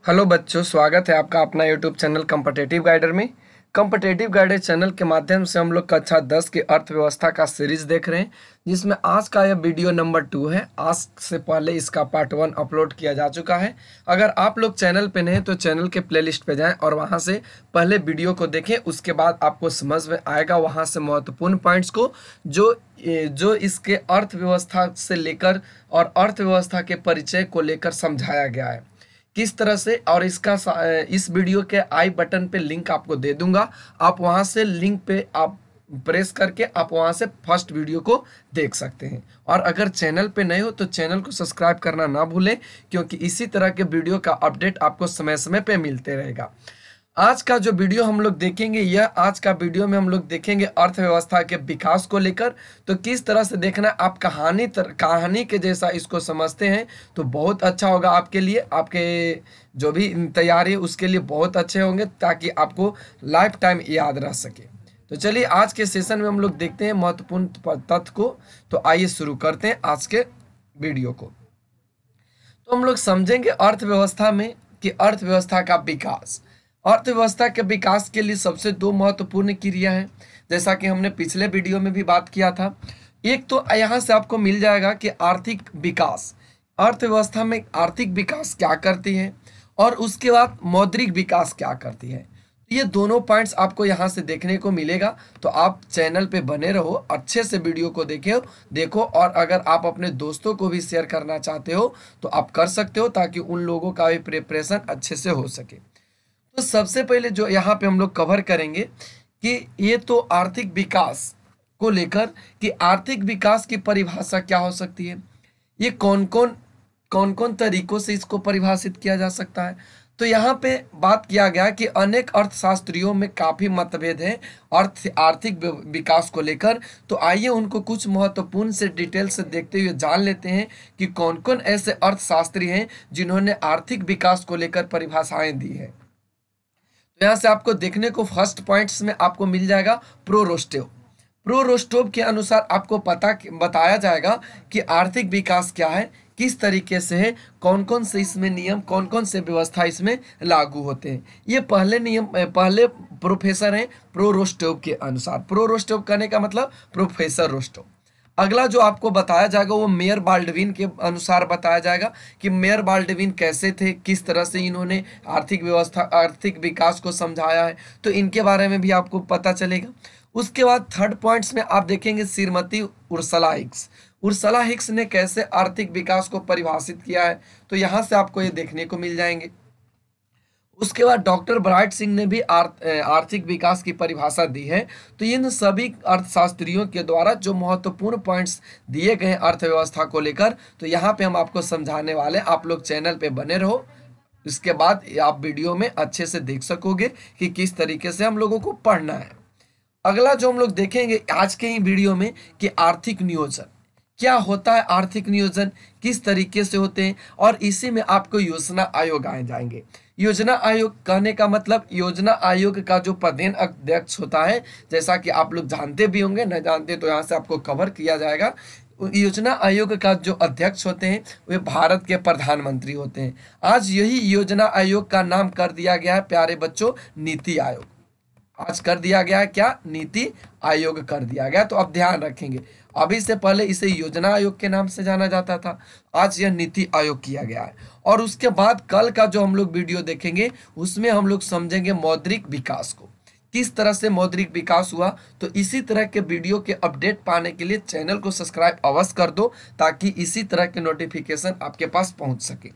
Hello बच्चों, स्वागत है आपका अपना यूट्यूब चैनल कॉम्पिटिटिव गाइडर में। कॉम्पिटिटिव गाइडर चैनल के माध्यम से हम लोग कक्षा 10 की अर्थव्यवस्था का सीरीज देख रहे हैं, जिसमें आज का यह वीडियो नंबर 2 है। आज से पहले इसका पार्ट 1 अपलोड किया जा चुका है। अगर आप लोग चैनल पे नए तो चैनल के प्लेलिस्ट पे जाएं और वहां से पहले वीडियो को देखें। उसके बाद आपको समझ में आएगा वहां से महत्वपूर्ण पॉइंट्स को, जो इसके अर्थव्यवस्था से लेकर और अर्थव्यवस्था के परिचय को लेकर समझाया गया है किस तरह से। और इस वीडियो के आई बटन पे लिंक आपको दे दूंगा, आप वहां से लिंक पे आप प्रेस करके आप वहां से फर्स्ट वीडियो को देख सकते हैं। और अगर चैनल पे नए हो तो चैनल को सब्सक्राइब करना ना भूलें, क्योंकि इसी तरह के वीडियो का अपडेट आपको समय समय पे मिलते रहेगा। आज का जो वीडियो हम लोग देखेंगे, आज का वीडियो में हम लोग देखेंगे अर्थव्यवस्था के विकास को लेकर। तो किस तरह से देखना है, आप कहानी के जैसा इसको समझते हैं तो बहुत अच्छा होगा आपके लिए। आपके जो भी तैयारी है उसके लिए बहुत अच्छे होंगे, ताकि आपको लाइफ टाइम याद रह सके। तो चलिए आज के सेशन में हम लोग देखते हैं महत्वपूर्ण तथ्य को। तो आइए शुरू करते हैं आज के वीडियो को। तो हम लोग समझेंगे अर्थव्यवस्था में कि अर्थव्यवस्था का विकास। अर्थव्यवस्था के विकास के लिए सबसे दो महत्वपूर्ण क्रिया हैं, जैसा कि हमने पिछले वीडियो में भी बात किया था। एक तो यहाँ से आपको मिल जाएगा कि आर्थिक विकास, अर्थव्यवस्था में आर्थिक विकास क्या करती है, और उसके बाद मौद्रिक विकास क्या करती है। तो ये दोनों पॉइंट्स आपको यहाँ से देखने को मिलेगा। तो आप चैनल पे बने रहो, अच्छे से वीडियो को देखो। और अगर आप अपने दोस्तों को भी शेयर करना चाहते हो तो आप कर सकते हो, ताकि उन लोगों का भी प्रिपरेशन अच्छे से हो सके। तो सबसे पहले जो यहाँ पे हम लोग कवर करेंगे कि ये तो आर्थिक विकास को लेकर कि आर्थिक विकास की परिभाषा क्या हो सकती है, ये कौन कौन तरीकों से इसको परिभाषित किया जा सकता है। तो यहाँ पे बात किया गया कि अनेक अर्थशास्त्रियों में काफ़ी मतभेद हैं आर्थिक विकास को लेकर। तो आइए उनको कुछ महत्वपूर्ण से डिटेल से देखते हुए जान लेते हैं कि कौन कौन ऐसे अर्थशास्त्री हैं जिन्होंने आर्थिक विकास को लेकर परिभाषाएं दी है। तो यहाँ से आपको देखने को फर्स्ट पॉइंट्स में आपको मिल जाएगा प्रो रोस्टोव के अनुसार आपको बताया जाएगा कि आर्थिक विकास क्या है, किस तरीके से है, कौन कौन से इसमें नियम, कौन कौन से व्यवस्था इसमें लागू होते हैं। ये पहले प्रोफेसर हैं प्रो रोस्टोव के अनुसार। प्रो रोस्टोव कहने का मतलब प्रोफेसर रोस्टोव। अगला जो आपको बताया जाएगा वो मेयर बाल्डविन के अनुसार बताया जाएगा कि मेयर बाल्डविन कैसे थे, किस तरह से इन्होंने आर्थिक विकास को समझाया है। तो इनके बारे में भी आपको पता चलेगा। उसके बाद थर्ड पॉइंट्स में आप देखेंगे श्रीमती उर्सला हिक्स ने कैसे आर्थिक विकास को परिभाषित किया है। तो यहाँ से आपको ये देखने को मिल जाएंगे। उसके बाद डॉक्टर ब्राइट सिंह ने भी आर्थिक विकास की परिभाषा दी है। तो इन सभी अर्थशास्त्रियों के द्वारा जो महत्वपूर्ण पॉइंट्स दिए गए हैं अर्थव्यवस्था को लेकर, तो यहाँ पे हम आपको समझाने वाले। आप लोग चैनल पे बने रहो, इसके बाद आप वीडियो में अच्छे से देख सकोगे कि किस तरीके से हम लोगों को पढ़ना है। अगला जो हम लोग देखेंगे आज के ही वीडियो में कि आर्थिक नियोजन क्या होता है, आर्थिक नियोजन किस तरीके से होते हैं, और इसी में आपको योजना आयोग आए जाएंगे। योजना आयोग कहने का मतलब योजना आयोग का जो प्रधान अध्यक्ष होता है, जैसा कि आप लोग जानते भी होंगे, न जानते तो यहाँ से आपको कवर किया जाएगा। योजना आयोग का जो अध्यक्ष होते हैं वे भारत के प्रधानमंत्री होते हैं। आज यही योजना आयोग का नाम कर दिया गया है प्यारे बच्चों, नीति आयोग। आज कर दिया गया है क्या, नीति आयोग कर दिया गया। तो अब ध्यान रखेंगे, अभी से पहले इसे योजना आयोग के नाम से जाना जाता था, आज यह नीति आयोग किया गया है। और उसके बाद कल का जो हम लोग वीडियो देखेंगे उसमें हम लोग समझेंगे मौद्रिक विकास को, किस तरह से मौद्रिक विकास हुआ। तो इसी तरह के वीडियो के अपडेट पाने के लिए चैनल को सब्सक्राइब अवश्य कर दो, ताकि इसी तरह के नोटिफिकेशन आपके पास पहुंच सके।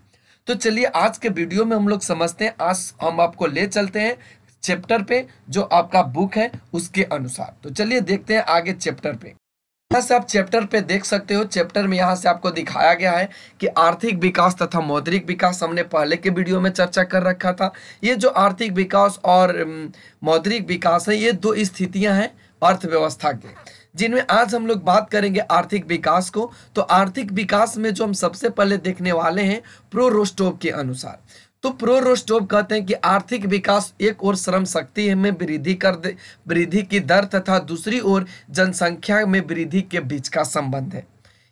तो चलिए आज के वीडियो में हम लोग समझते हैं। आज हम आपको ले चलते हैं चैप्टर पे, जो आपका बुक है उसके अनुसार। तो चलिए देखते हैं आगे चैप्टर पे। यहाँ से आप चैप्टर पे देख सकते हो। चैप्टर में यहाँ से आपको दिखाया गया है कि आर्थिक विकास तथा मौद्रिक विकास हमने पहले के वीडियो में चर्चा कर रखा था। ये जो आर्थिक विकास और मौद्रिक विकास है, ये दो स्थितियां हैं अर्थव्यवस्था के, जिनमें आज हम लोग बात करेंगे आर्थिक विकास को। तो आर्थिक विकास में जो हम सबसे पहले देखने वाले हैं प्रो रोस्टोव के अनुसार। तो प्रो रोस्टोव कहते हैं कि आर्थिक विकास एक ओर श्रम शक्ति में वृद्धि की दर तथा दूसरी ओर जनसंख्या में वृद्धि के बीच का संबंध है।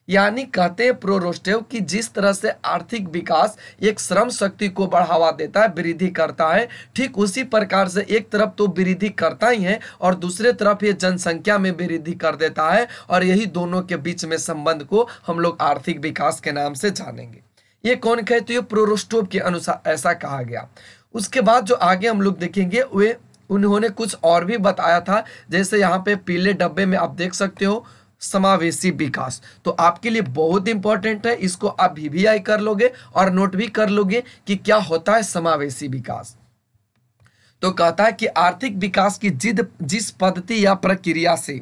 यानी कहते हैं प्रोरोस्टेव कि जिस तरह से आर्थिक विकास एक श्रम शक्ति को बढ़ावा देता है, वृद्धि करता है, ठीक उसी प्रकार से एक तरफ तो वृद्धि करता ही है और दूसरे तरफ ये जनसंख्या में वृद्धि कर देता है, और यही दोनों के बीच में संबंध को हम लोग आर्थिक विकास के नाम से जानेंगे। ये कौन कहे? तो ये प्रोरोस्टेव के अनुसार ऐसा कहा गया। उसके बाद जो आगे हम लोग देखेंगे वे उन्होंने कुछ और भी बताया था, जैसे यहाँ पे पीले डब्बे में आप देख सकते हो समावेशी विकास। तो आपके लिए बहुत इंपॉर्टेंट है, इसको आप VVI कर लोगे और नोट भी कर लोगे कि क्या होता है समावेशी विकास। तो कहता है कि आर्थिक विकास की जिस पद्धति या प्रक्रिया से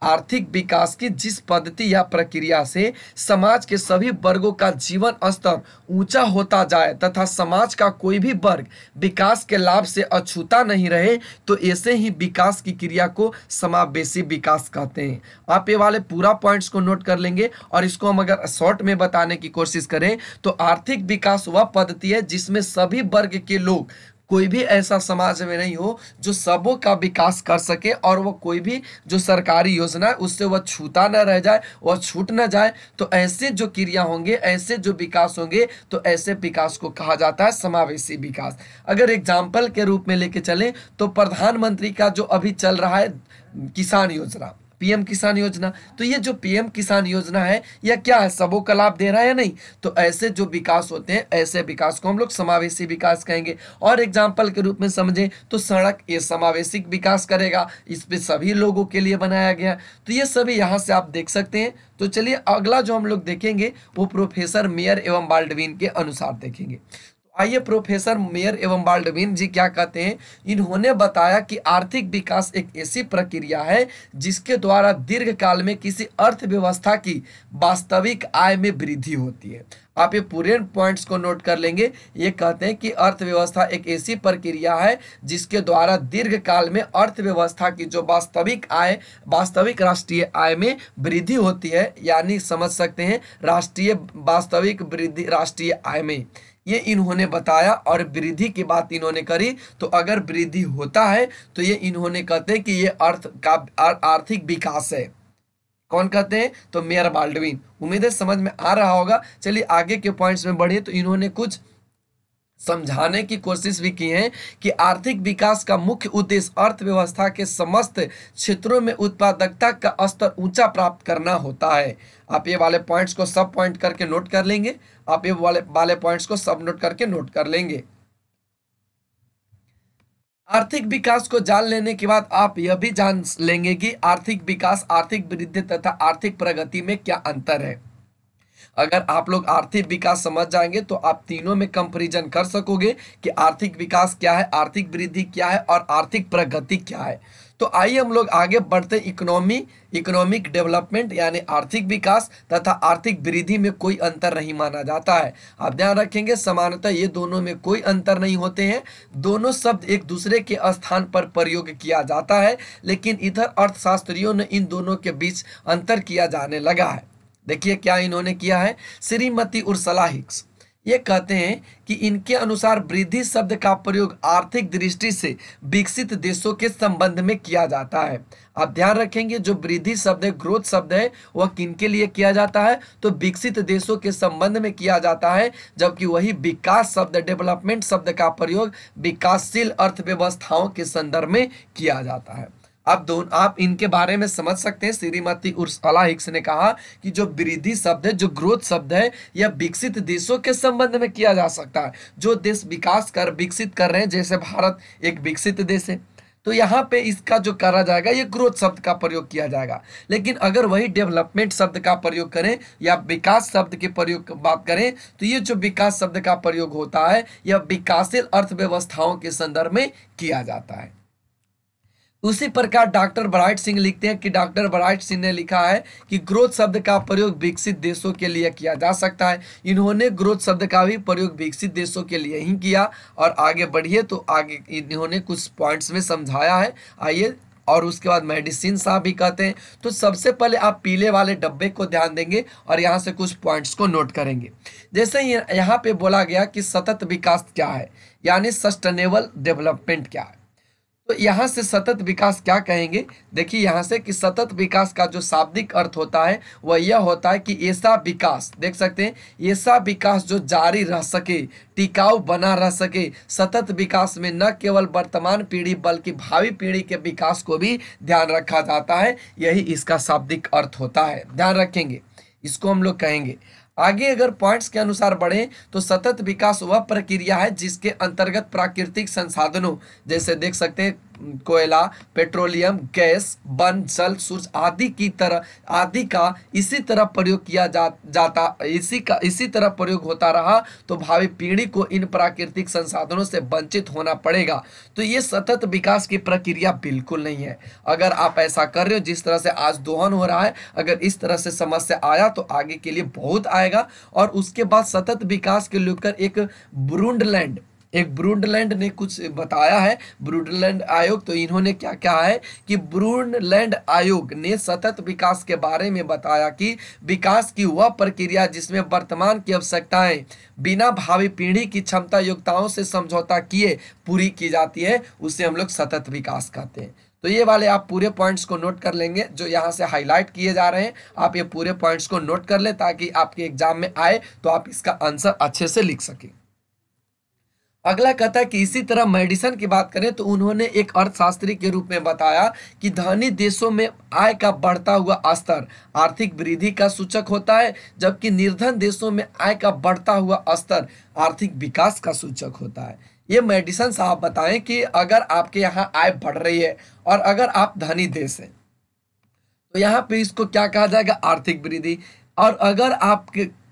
आर्थिक विकास की जिस पद्धति या प्रक्रिया से समाज के सभी वर्गों का जीवन स्तर ऊंचा होता जाए तथा समाज का कोई भी वर्ग विकास के लाभ से अछूता नहीं रहे, तो ऐसे ही विकास की क्रिया को समावेशी विकास कहते हैं। आप ये वाले पूरा पॉइंट्स को नोट कर लेंगे, और इसको हम अगर शॉर्ट में बताने की कोशिश करें तो आर्थिक विकास वह पद्धति है जिसमें सभी वर्ग के लोग, कोई भी ऐसा समाज में नहीं हो जो सबों का विकास कर सके, और वो कोई भी जो सरकारी योजना है उससे वह छूता न रह जाए, वह छूट न जाए। तो ऐसे जो क्रिया होंगे, ऐसे जो विकास होंगे, तो ऐसे विकास को कहा जाता है समावेशी विकास। अगर एग्जाम्पल के रूप में लेके चलें तो प्रधानमंत्री का जो अभी चल रहा है किसान योजना, PM किसान योजना, तो ये जो PM किसान योजना है यह क्या है? सबों का लाभ दे रहा है या नहीं? तो ऐसे जो विकास होते हैं, ऐसे विकास को हम लोग समावेशी विकास कहेंगे। और एग्जाम्पल के रूप में समझें तो सड़क, ये समावेशी विकास करेगा, इस पे सभी लोगों के लिए बनाया गया। तो ये सभी यहाँ से आप देख सकते हैं। तो चलिए अगला जो हम लोग देखेंगे वो प्रोफेसर मेयर एवं बाल्डविन के अनुसार देखेंगे। आइए प्रोफेसर मेयर एवं बाल्डविन जी क्या कहते हैं। इन्होंने बताया कि आर्थिक विकास एक ऐसी प्रक्रिया है जिसके द्वारा दीर्घकाल में किसी अर्थव्यवस्था की वास्तविक आय में वृद्धि होती है। आप ये पूरे पॉइंट्स को नोट कर लेंगे। ये कहते हैं कि अर्थव्यवस्था एक ऐसी प्रक्रिया है जिसके द्वारा दीर्घकाल में अर्थव्यवस्था की जो वास्तविक आय, वास्तविक राष्ट्रीय आय में वृद्धि होती है, यानी समझ सकते हैं राष्ट्रीय वास्तविक वृद्धि राष्ट्रीय आय में, ये इन्होंने बताया। और वृद्धि की बात इन्होंने करी, तो अगर वृद्धि होता है तो ये इन्होंने कहते हैं कि ये अर्थ का आर्थिक विकास है। कौन कहते हैं? तो मेयर बाल्डविन। उम्मीद है समझ में आ रहा होगा। चलिए आगे के पॉइंट्स में बढ़िए। तो इन्होंने कुछ समझाने की कोशिश भी की है कि आर्थिक विकास का मुख्य उद्देश्य अर्थव्यवस्था के समस्त क्षेत्रों में उत्पादकता का स्तर ऊंचा प्राप्त करना होता है। आप ये वाले पॉइंट्स को सब पॉइंट करके नोट कर लेंगे। आप ये वाले पॉइंट्स को सब नोट करके नोट कर लेंगे। आर्थिक विकास को जान लेने के बाद आप यह भी जान लेंगे कि आर्थिक विकास, आर्थिक वृद्धि तथा आर्थिक प्रगति में क्या अंतर है। अगर आप लोग आर्थिक विकास समझ जाएंगे तो आप तीनों में कंपैरिजन कर सकोगे कि आर्थिक विकास क्या है, आर्थिक वृद्धि क्या है और आर्थिक प्रगति क्या है। तो आइए हम लोग आगे बढ़ते। इकोनॉमिक डेवलपमेंट यानी आर्थिक विकास तथा आर्थिक वृद्धि में कोई अंतर नहीं माना जाता है। आप ध्यान रखेंगे समानतः ये दोनों में कोई अंतर नहीं होते हैं। दोनों शब्द एक दूसरे के स्थान पर प्रयोग किया जाता है, लेकिन इधर अर्थशास्त्रियों ने इन दोनों के बीच अंतर किया जाने लगा है। देखिए क्या इन्होंने किया है। श्रीमती उर्सुला हिक्स ये कहते हैं कि इनके अनुसार वृद्धि शब्द का प्रयोग आर्थिक दृष्टि से विकसित देशों के संबंध में किया जाता है। आप ध्यान रखेंगे जो वृद्धि शब्द है, ग्रोथ शब्द है, वह किनके लिए किया जाता है? तो विकसित देशों के संबंध में किया जाता है, जबकि वही विकास शब्द, डेवलपमेंट शब्द का प्रयोग विकासशील अर्थव्यवस्थाओं के संदर्भ में किया जाता है। आप इनके बारे में समझ सकते हैं। श्रीमती उर्सुला हिक्स ने कहा कि जो वृद्धि शब्द है, जो ग्रोथ शब्द है, यह विकसित देशों के संबंध में किया जा सकता है। जो देश विकसित कर रहे हैं, जैसे भारत एक विकसित देश है, तो यहाँ पे इसका जो करा जाएगा ये ग्रोथ शब्द का प्रयोग किया जाएगा। लेकिन अगर वही डेवलपमेंट शब्द का प्रयोग करें या विकास शब्द के प्रयोग की बात करें, तो ये जो विकास शब्द का प्रयोग होता है यह विकासशील अर्थव्यवस्थाओं के संदर्भ में किया जाता है। उसी प्रकार डॉक्टर ब्राइट सिंह लिखते हैं कि डॉक्टर ब्राइट सिंह ने लिखा है कि ग्रोथ शब्द का प्रयोग विकसित देशों के लिए किया जा सकता है। इन्होंने ग्रोथ शब्द का भी प्रयोग विकसित देशों के लिए ही किया। और आगे बढ़िए तो आगे इन्होंने कुछ पॉइंट्स में समझाया है। आइए, और उसके बाद मेडिसिन साहब भी कहते हैं। तो सबसे पहले आप पीले वाले डब्बे को ध्यान देंगे और यहाँ से कुछ पॉइंट्स को नोट करेंगे। जैसे यहाँ पे बोला गया कि सतत विकास क्या है, यानी सस्टेनेबल डेवलपमेंट क्या है। तो यहाँ से सतत विकास क्या कहेंगे, देखिए यहाँ से कि सतत विकास का जो शाब्दिक अर्थ होता है वह यह होता है कि ऐसा विकास, देख सकते हैं, ऐसा विकास जो जारी रह सके, टिकाऊ बना रह सके। सतत विकास में न केवल वर्तमान पीढ़ी बल्कि भावी पीढ़ी के विकास को भी ध्यान रखा जाता है, यही इसका शाब्दिक अर्थ होता है, ध्यान रखेंगे, इसको हम लोग कहेंगे। आगे अगर पॉइंट्स के अनुसार बढ़े तो सतत विकास वह प्रक्रिया है जिसके अंतर्गत प्राकृतिक संसाधनों, जैसे देख सकते हैं कोयला, पेट्रोलियम, गैस, वन, जल, सूर्य आदि का इसी तरह प्रयोग किया जाता इसी तरह प्रयोग होता रहा तो भावी पीढ़ी को इन प्राकृतिक संसाधनों से वंचित होना पड़ेगा। तो ये सतत विकास की प्रक्रिया बिल्कुल नहीं है। अगर आप ऐसा कर रहे हो जिस तरह से आज दोहन हो रहा है, अगर इस तरह से समस्या आया तो आगे के लिए बहुत आएगा। और उसके बाद सतत विकास के लेकर एक ब्रूंडलैंड ने कुछ बताया है, ब्रूंडलैंड आयोग। तो इन्होंने क्या कहा है कि ब्रूंडलैंड आयोग ने सतत विकास के बारे में बताया कि विकास की वह प्रक्रिया जिसमें वर्तमान की आवश्यकताएं बिना भावी पीढ़ी की क्षमता योग्यताओं से समझौता किए पूरी की जाती है, उसे हम लोग सतत विकास कहते हैं। तो ये वाले आप पूरे पॉइंट्स को नोट कर लेंगे जो यहाँ से हाईलाइट किए जा रहे हैं, आप ये पूरे पॉइंट्स को नोट कर ले ताकि आपके एग्जाम में आए तो आप इसका आंसर अच्छे से लिख सकें। अगला कहता है कि इसी तरह मेडिसन की बात करें तो उन्होंने एक अर्थशास्त्री के रूप में बताया कि धनी देशों में आय का बढ़ता हुआ स्तर आर्थिक वृद्धि का सूचक होता है, जबकि निर्धन देशों में आय का बढ़ता हुआ स्तर आर्थिक विकास का सूचक होता है। ये मेडिसन साहब बताएं कि अगर आपके यहाँ आय बढ़ रही है और अगर आप धनी देश हैं तो यहाँ पे इसको क्या कहा जाएगा, आर्थिक वृद्धि। और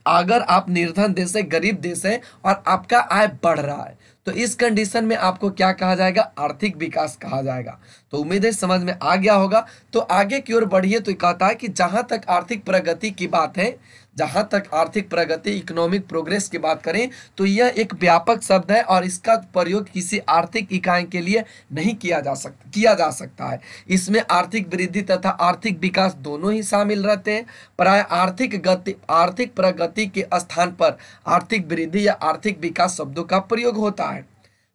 अगर आप निर्धन देश है, गरीब देश है और आपका आय बढ़ रहा है तो इस कंडीशन में आपको क्या कहा जाएगा, आर्थिक विकास कहा जाएगा। तो उम्मीद है समझ में आ गया होगा। तो आगे की ओर बढ़िए तो कहता है कि जहां तक आर्थिक प्रगति की बात है, जहां तक आर्थिक प्रगति इकोनॉमिक प्रोग्रेस की बात करें तो यह एक व्यापक शब्द है और इसका प्रयोग किसी आर्थिक इकाई के लिए नहीं किया जा सकता है। इसमें आर्थिक वृद्धि तथा आर्थिक विकास दोनों ही शामिल रहते हैं। प्राय आर्थिक प्रगति के स्थान पर आर्थिक वृद्धि या आर्थिक विकास शब्दों का प्रयोग होता है।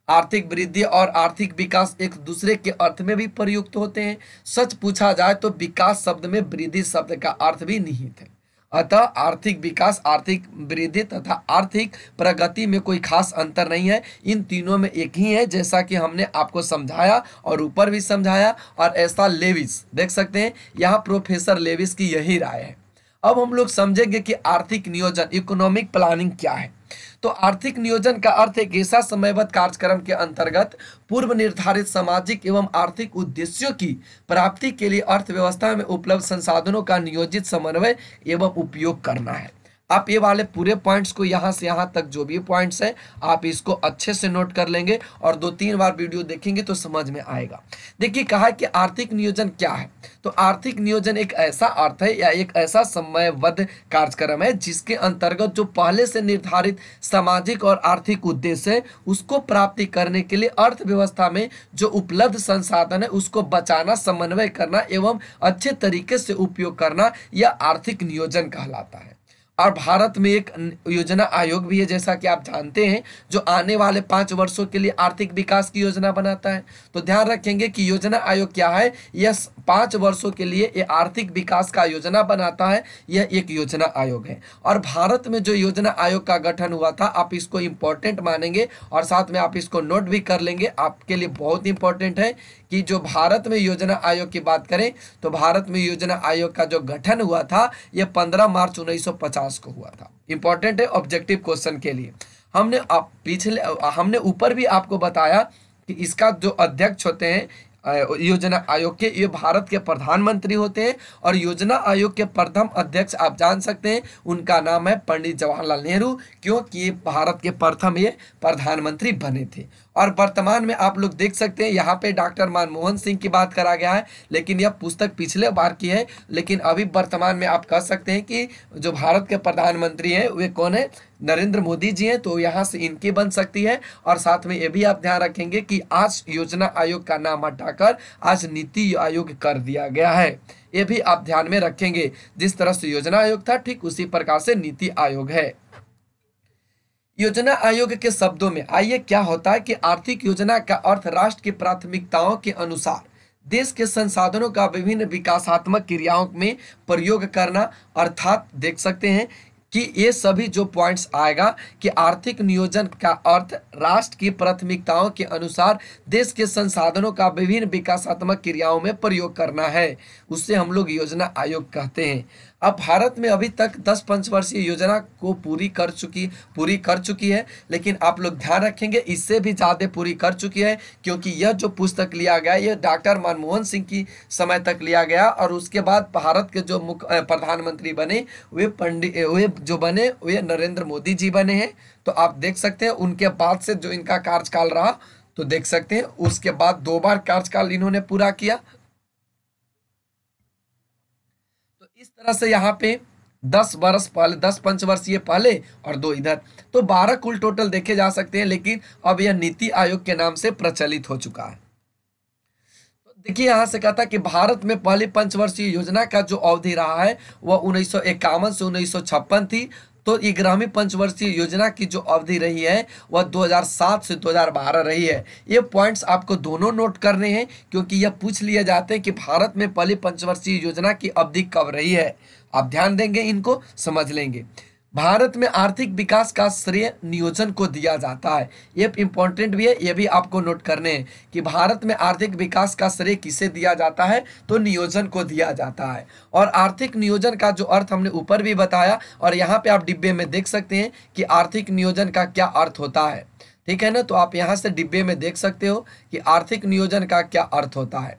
आर्थिक वृद्धि और आर्थिक विकास एक दूसरे के अर्थ में भी प्रयुक्त होते हैं। सच पूछा जाए तो विकास शब्द में वृद्धि शब्द का अर्थ भी निहित है। अतः आर्थिक विकास, आर्थिक वृद्धि तथा आर्थिक प्रगति में कोई खास अंतर नहीं है, इन तीनों में एक ही है, जैसा कि हमने आपको समझाया और ऊपर भी समझाया। और ऐसा लेविस, देख सकते हैं यहाँ प्रोफेसर लेविस की यही राय है। अब हम लोग समझेंगे कि आर्थिक नियोजन, इकोनॉमिक प्लानिंग क्या है। तो आर्थिक नियोजन का अर्थ एक ऐसा समयबद्ध कार्यक्रम के अंतर्गत पूर्व निर्धारित सामाजिक एवं आर्थिक उद्देश्यों की प्राप्ति के लिए अर्थव्यवस्था में उपलब्ध संसाधनों का नियोजित समन्वय एवं उपयोग करना है। आप ये वाले पूरे पॉइंट्स को यहाँ से यहाँ तक जो भी पॉइंट्स हैं आप इसको अच्छे से नोट कर लेंगे और 2-3 बार वीडियो देखेंगे तो समझ में आएगा। देखिए कहा है कि आर्थिक नियोजन क्या है। तो आर्थिक नियोजन एक ऐसा अर्थ है या एक ऐसा समयबद्ध कार्यक्रम है जिसके अंतर्गत जो पहले से निर्धारित सामाजिक और आर्थिक उद्देश्य है उसको प्राप्ति करने के लिए अर्थव्यवस्था में जो उपलब्ध संसाधन है उसको बचाना, समन्वय करना एवं अच्छे तरीके से उपयोग करना, यह आर्थिक नियोजन कहलाता है। और भारत में एक योजना आयोग भी है, जैसा कि आप जानते हैं, जो आने वाले 5 वर्षों के लिए आर्थिक विकास की योजना बनाता है। तो ध्यान रखेंगे कि योजना आयोग क्या है, यह 5 वर्षों के लिए ये आर्थिक विकास का योजना बनाता है, यह एक योजना आयोग है। और भारत में जो योजना आयोग का गठन हुआ था, आप इसको इम्पोर्टेंट मानेंगे और साथ में आप इसको नोट भी कर लेंगे, आपके लिए बहुत इंपॉर्टेंट है कि जो भारत में योजना आयोग की बात करें तो भारत में योजना आयोग का जो गठन हुआ था यह 15 मार्च 1950 को हुआ था। इंपॉर्टेंट है ऑब्जेक्टिव क्वेश्चन के लिए। हमने ऊपर भी आपको बताया कि इसका जो अध्यक्ष होते हैं योजना आयोग के, ये भारत के प्रधानमंत्री होते हैं। और योजना आयोग के प्रथम अध्यक्ष आप जान सकते हैं, उनका नाम है पंडित जवाहरलाल नेहरू, क्योंकि भारत के प्रथम ये प्रधानमंत्री बने थे। और वर्तमान में आप लोग देख सकते हैं यहाँ पे डॉक्टर मनमोहन सिंह की बात करा गया है, लेकिन यह पुस्तक पिछले बार की है। लेकिन अभी वर्तमान में आप कह सकते हैं कि जो भारत के प्रधानमंत्री हैं वे कौन है, नरेंद्र मोदी जी हैं। तो यहाँ से इनकी बन सकती है। और साथ में ये भी आप ध्यान रखेंगे कि आज योजना आयोग का नाम हटाकर आज नीति आयोग कर दिया गया है। ये भी आप ध्यान में रखेंगे, जिस तरह से योजना आयोग था ठीक उसी प्रकार से नीति आयोग है। योजना आयोग के शब्दों में आइए क्या होता है कि आर्थिक योजना का अर्थ राष्ट्र की प्राथमिकताओं के अनुसार देश के संसाधनों का विभिन्न विकासात्मक क्रियाओं में प्रयोग करना, अर्थात देख सकते हैं कि ये सभी जो पॉइंट्स आएगा कि आर्थिक नियोजन का अर्थ राष्ट्र की प्राथमिकताओं के अनुसार देश के संसाधनों का विभिन्न विकासात्मक क्रियाओं में प्रयोग करना है, उससे हम लोग योजना आयोग कहते हैं। अब भारत में अभी तक 10 पंचवर्षीय योजना को पूरी कर चुकी है, लेकिन आप लोग ध्यान रखेंगे इससे भी ज़्यादा पूरी कर चुकी है, क्योंकि यह जो पुस्तक लिया गया ये डॉक्टर मनमोहन सिंह की समय तक लिया गया, और उसके बाद भारत के जो मुख्य प्रधानमंत्री बने वे नरेंद्र मोदी जी बने हैं। तो आप देख सकते हैं उनके बाद से जो इनका कार्यकाल रहा, तो देख सकते हैं उसके बाद 2 बार कार्यकाल इन्होंने पूरा किया। इस तरह से यहाँ पे 10 वर्ष पहले, 10 पंचवर्षीय पहले और 2 इधर, तो 12 कुल टोटल देखे जा सकते हैं, लेकिन अब यह नीति आयोग के नाम से प्रचलित हो चुका है। तो देखिए यहाँ से कहता है कि भारत में पहली पंचवर्षीय योजना का जो अवधि रहा है वह 1951 से 1956 थी। तो 11वीं पंचवर्षीय योजना की जो अवधि रही है वह 2007 से 2012 रही है। ये पॉइंट्स आपको दोनों नोट करने हैं, क्योंकि यह पूछ लिए जाते हैं कि भारत में पहली पंचवर्षीय योजना की अवधि कब रही है। आप ध्यान देंगे, इनको समझ लेंगे। भारत में आर्थिक विकास का श्रेय नियोजन को दिया जाता है, ये इंपॉर्टेंट भी है, ये भी आपको नोट करने हैं कि भारत में आर्थिक विकास का श्रेय किसे दिया जाता है, तो नियोजन को दिया जाता है। और आर्थिक नियोजन का जो अर्थ हमने ऊपर भी बताया, और यहाँ पे आप डिब्बे में देख सकते हैं कि आर्थिक नियोजन का क्या अर्थ होता है, ठीक है ना। तो आप यहाँ से डिब्बे में देख सकते हो कि आर्थिक नियोजन का क्या अर्थ होता है।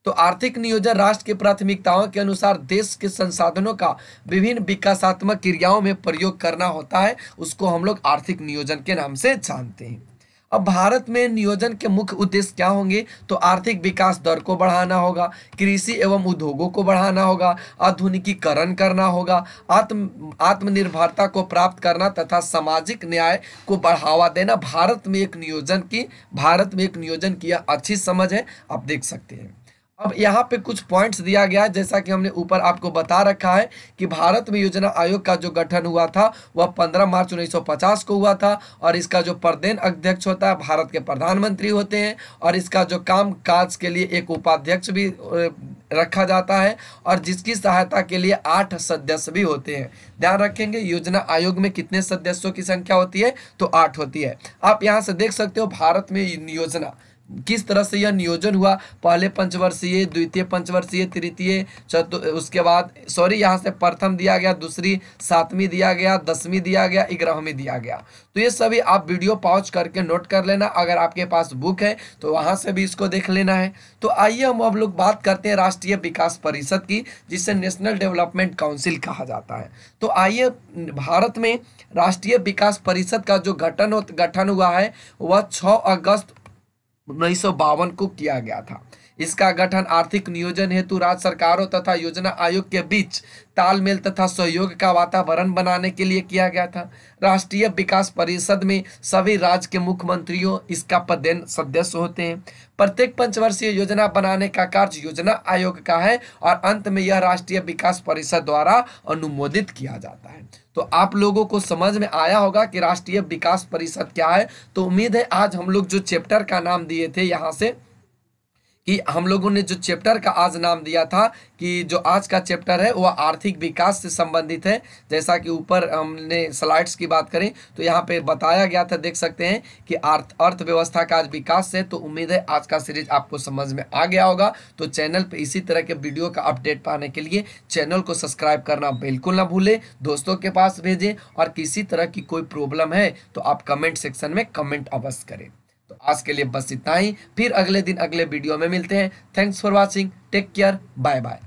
तो आर्थिक नियोजन राष्ट्र की प्राथमिकताओं के अनुसार देश के संसाधनों का विभिन्न विकासात्मक क्रियाओं में प्रयोग करना होता है, उसको हम लोग आर्थिक नियोजन के नाम से जानते हैं। अब भारत में नियोजन के मुख्य उद्देश्य क्या होंगे, तो आर्थिक विकास दर को बढ़ाना होगा, कृषि एवं उद्योगों को बढ़ाना होगा, आधुनिकीकरण करना होगा, आत्मनिर्भरता को प्राप्त करना तथा सामाजिक न्याय को बढ़ावा देना। भारत में एक नियोजन की अच्छी समझ है, आप देख सकते हैं। अब यहाँ पे कुछ पॉइंट्स दिया गया है, जैसा कि हमने ऊपर आपको बता रखा है कि भारत में योजना आयोग का जो गठन हुआ था वह 15 मार्च 1950 को हुआ था, और इसका जो प्रदेश अध्यक्ष होता है भारत के प्रधानमंत्री होते हैं, और इसका जो काम काज के लिए एक उपाध्यक्ष भी रखा जाता है, और जिसकी सहायता के लिए 8 सदस्य भी होते हैं। ध्यान रखेंगे योजना आयोग में कितने सदस्यों की संख्या होती है, तो 8 होती है। आप यहाँ से देख सकते हो भारत में नियोजना किस तरह से यह नियोजन हुआ, पहले पंचवर्षीय, द्वितीय पंचवर्षीय, तृतीय, उसके बाद यहाँ से प्रथम दिया गया, दूसरी 7वीं दिया गया, 10वीं दिया गया, 11वीं दिया गया। तो ये सभी आप वीडियो पॉज करके नोट कर लेना, अगर आपके पास बुक है तो वहां से भी इसको देख लेना है। तो आइए हम अब लोग बात करते हैं राष्ट्रीय विकास परिषद की, जिसे नेशनल डेवलपमेंट काउंसिल कहा जाता है। तो आइए, भारत में राष्ट्रीय विकास परिषद का जो गठन हुआ है वह 6 अगस्त 1952 को किया गया था। इसका गठन आर्थिक नियोजन हेतु राज्य सरकारों तथा योजना आयोग के बीच तालमेल तथा सहयोग का वातावरण बनाने के लिए किया गया था। राष्ट्रीय विकास परिषद में सभी राज्य के मुख्यमंत्रियों इसका पदेन सदस्य होते हैं। प्रत्येक पंचवर्षीय योजना बनाने का कार्य योजना आयोग का है, और अंत में यह राष्ट्रीय विकास परिषद द्वारा अनुमोदित किया जाता है। तो आप लोगों को समझ में आया होगा कि राष्ट्रीय विकास परिषद क्या है। तो उम्मीद है आज हम लोग जो चैप्टर का नाम दिए थे यहाँ से, कि हम लोगों ने जो चैप्टर का आज नाम दिया था कि जो आज का चैप्टर है वह आर्थिक विकास से संबंधित है। जैसा कि ऊपर हमने स्लाइड्स की बात करें तो यहाँ पे बताया गया था, देख सकते हैं कि अर्थव्यवस्था का आज विकास से। तो उम्मीद है आज का सीरीज आपको समझ में आ गया होगा। तो चैनल पे इसी तरह के वीडियो का अपडेट पाने के लिए चैनल को सब्सक्राइब करना बिल्कुल ना भूलें, दोस्तों के पास भेजें, और किसी तरह की कोई प्रॉब्लम है तो आप कमेंट सेक्शन में कमेंट अवश्य करें। तो आज के लिए बस इतना ही, फिर अगले दिन अगले वीडियो में मिलते हैं। Thanks for watching, take care, bye bye.